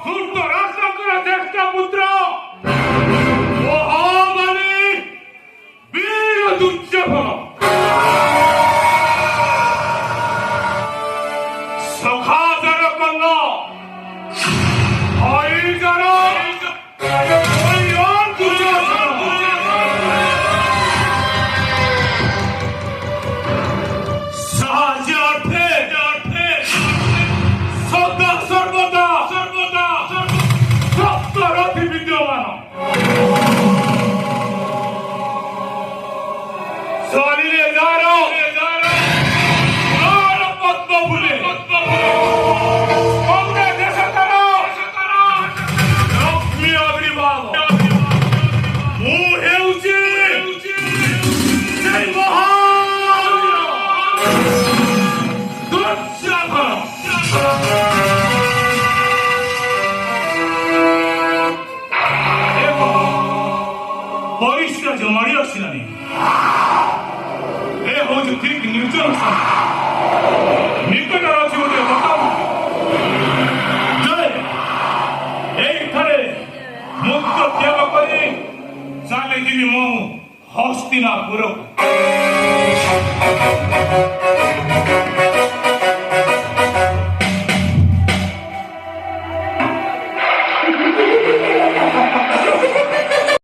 ଦୁଷ୍ଟ ରାଜାଙ୍କର ଜ୍ୟେଷ୍ଠ ପୁତ୍ର ମହାବଳୀ ବୀର ଦୁର୍ଯ୍ୟୋଧନ ସଖାଦର କର୍ଣ୍ଣ ହରିଜନ ପରିସ୍ରା ଜମାଡ଼ି ଆସିଲାନି। ଏ ହଉଛି ଠିକ ନିର୍ଜନ ସ୍ଥାନ। ନିକଟରେ ଅଛି ଗୋଟେ ବଟାବୃକ୍ଷ। ଏଇଠାରେ ମୁକ୍ତ ତ୍ୟାଗ କରି ଚାଲିଯିବି ମୁଁ ହସ୍ତିନାପୁରକୁ।